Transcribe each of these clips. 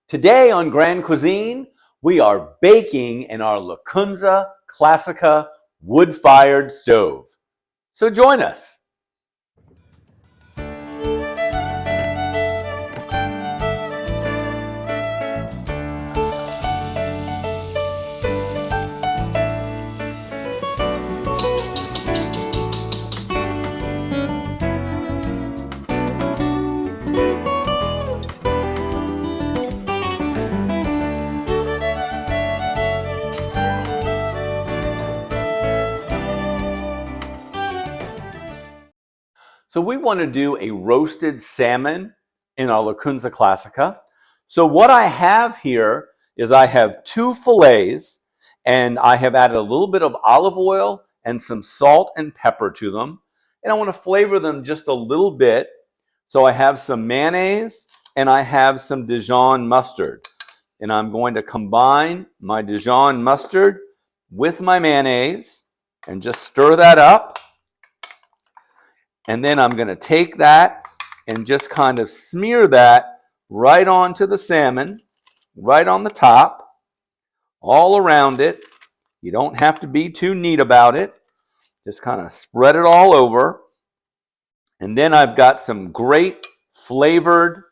Today on Grand Cuisine, we are baking in our Lacunza Clasica wood-fired stove. So join us. So we want to do a roasted salmon in our Lacunza Clasica. So what I have here is I have 2 fillets, and I have added a little bit of olive oil and some salt and pepper to them. And I want to flavor them just a little bit. So I have some mayonnaise and I have some Dijon mustard. And I'm going to combine my Dijon mustard with my mayonnaise and just stir that up. And then I'm going to take that and just kind of smear that right onto the salmon, right on the top, all around it. You don't have to be too neat about it. Just kind of spread it all over. And then I've got some great flavored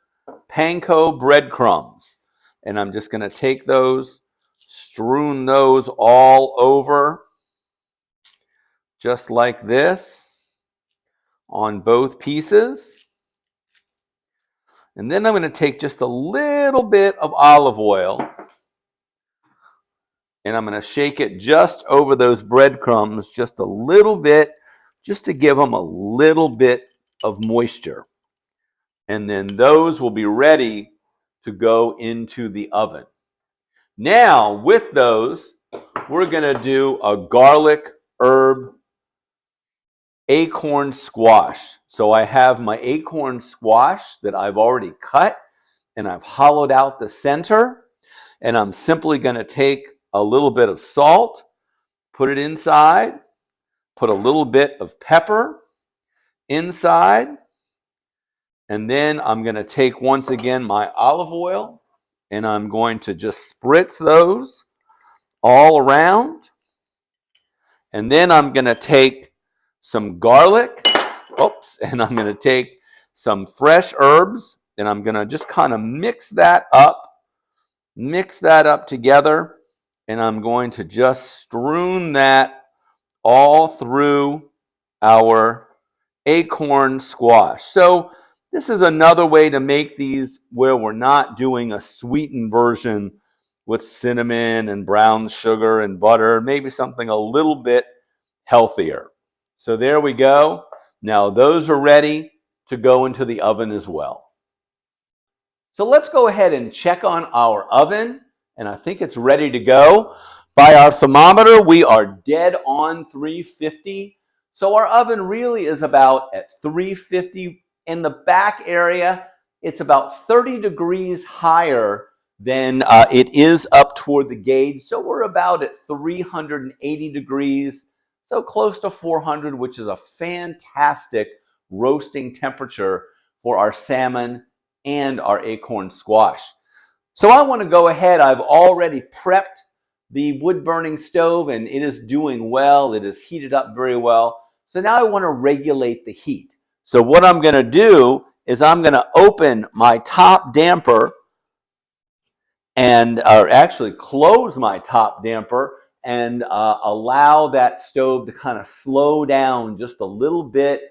Panko breadcrumbs. And I'm just going to take those, strewn those all over, just like this, on both pieces. And then I'm going to take just a little bit of olive oil and I'm going to shake it just over those breadcrumbs just a little bit, just to give them a little bit of moisture. And then those will be ready to go into the oven. Now, with those, we're going to do a garlic herb acorn squash. So I have my acorn squash that I've already cut and I've hollowed out the center, and I'm simply going to take a little bit of salt, put it inside, put a little bit of pepper inside, and then I'm going to take once again my olive oil and I'm going to just spritz those all around. And then I'm going to take some garlic, and I'm going to take some fresh herbs, and I'm going to just kind of mix that up together, and I'm going to just strewn that all through our acorn squash. So this is another way to make these where we're not doing a sweetened version with cinnamon and brown sugar and butter, maybe something a little bit healthier. So there we go. Now those are ready to go into the oven as well. So let's go ahead and check on our oven, and I think it's ready to go. By our thermometer, we are dead on 350. So our oven really is about at 350. In the back area, it's about 30 degrees higher than it is up toward the gauge. So we're about at 380 degrees. So close to 400, which is a fantastic roasting temperature for our salmon and our acorn squash. So I want to go ahead. I've already prepped the wood-burning stove, and it is doing well. It is heated up very well. So now I want to regulate the heat. So what I'm going to do is I'm going to open my top damper or actually close my top damper and allow that stove to kind of slow down just a little bit,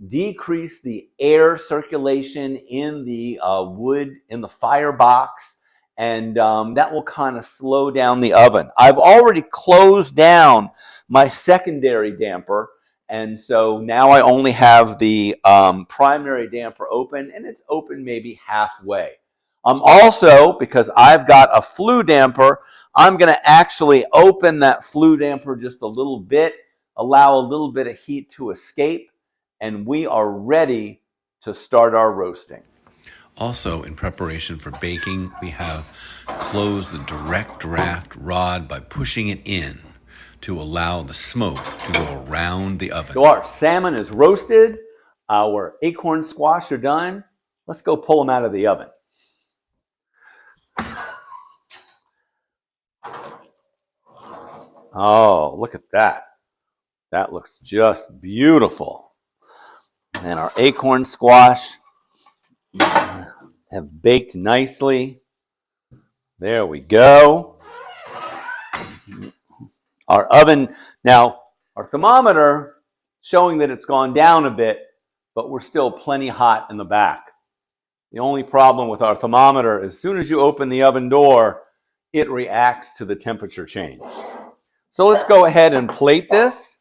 decrease the air circulation in the wood, in the firebox, and that will kind of slow down the oven. I've already closed down my secondary damper, and so now I only have the primary damper open, and it's open maybe halfway. Also, because I've got a flue damper, I'm going to actually open that flue damper just a little bit, allow a little bit of heat to escape, and we are ready to start our roasting. Also, in preparation for baking, we have closed the direct draft rod by pushing it in to allow the smoke to go around the oven. So our salmon is roasted, our acorn squash are done. Let's go pull them out of the oven. Oh, look at that. That looks just beautiful. And our acorn squash have baked nicely. There we go. Our oven, now our thermometer showing that it's gone down a bit, but we're still plenty hot in the back. The only problem with our thermometer, as soon as you open the oven door, it reacts to the temperature change. So let's go ahead and plate this.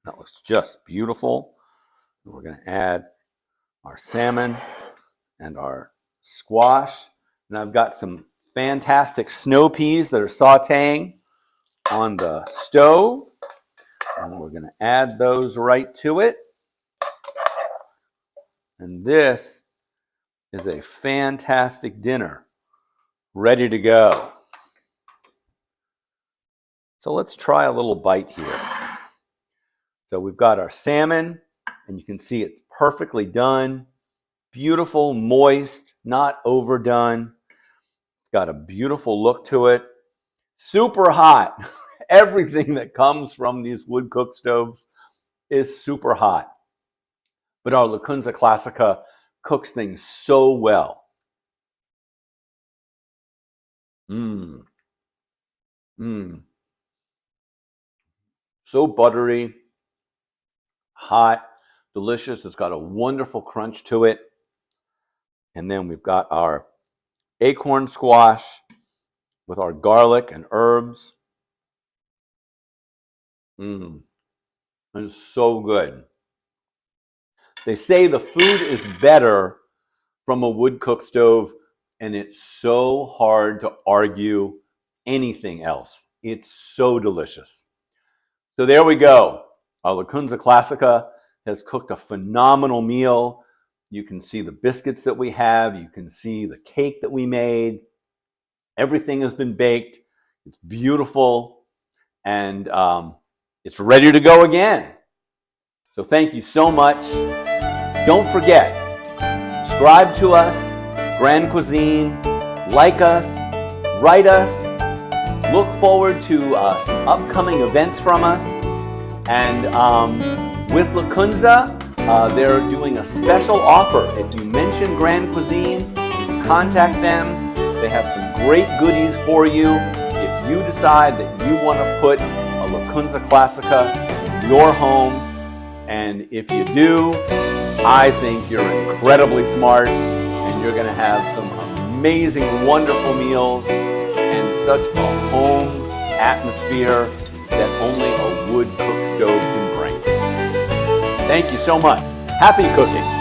That looks just beautiful. We're going to add our salmon and our squash. And I've got some fantastic snow peas that are sauteing on the stove. And we're going to add those right to it. And this is a fantastic dinner ready to go. So let's try a little bite here. So we've got our salmon, and you can see it's perfectly done. Beautiful, moist, not overdone. It's got a beautiful look to it. Super hot. Everything that comes from these wood cook stoves is super hot. But our Lacunza Clasica cooks things so well. So buttery, hot, delicious. It's got a wonderful crunch to it. And then we've got our acorn squash with our garlic and herbs. It's so good. They say the food is better from a wood cook stove, and it's so hard to argue anything else. It's so delicious. So there we go. Our Lacunza Clasica has cooked a phenomenal meal. You can see the biscuits that we have. You can see the cake that we made. Everything has been baked. It's beautiful. And it's ready to go again. So thank you so much. Don't forget, subscribe to us, Grand Cuisine, like us, write us, look forward to some upcoming events from us. And with Lacunza, they're doing a special offer. If you mention Grand Cuisine, you contact them. They have some great goodies for you. If you decide that you want to put a Lacunza Clasica in your home, and if you do, I think you're incredibly smart, and you're going to have some amazing, wonderful meals and such a home atmosphere that only a wood cook stove can bring. Thank you so much. Happy cooking.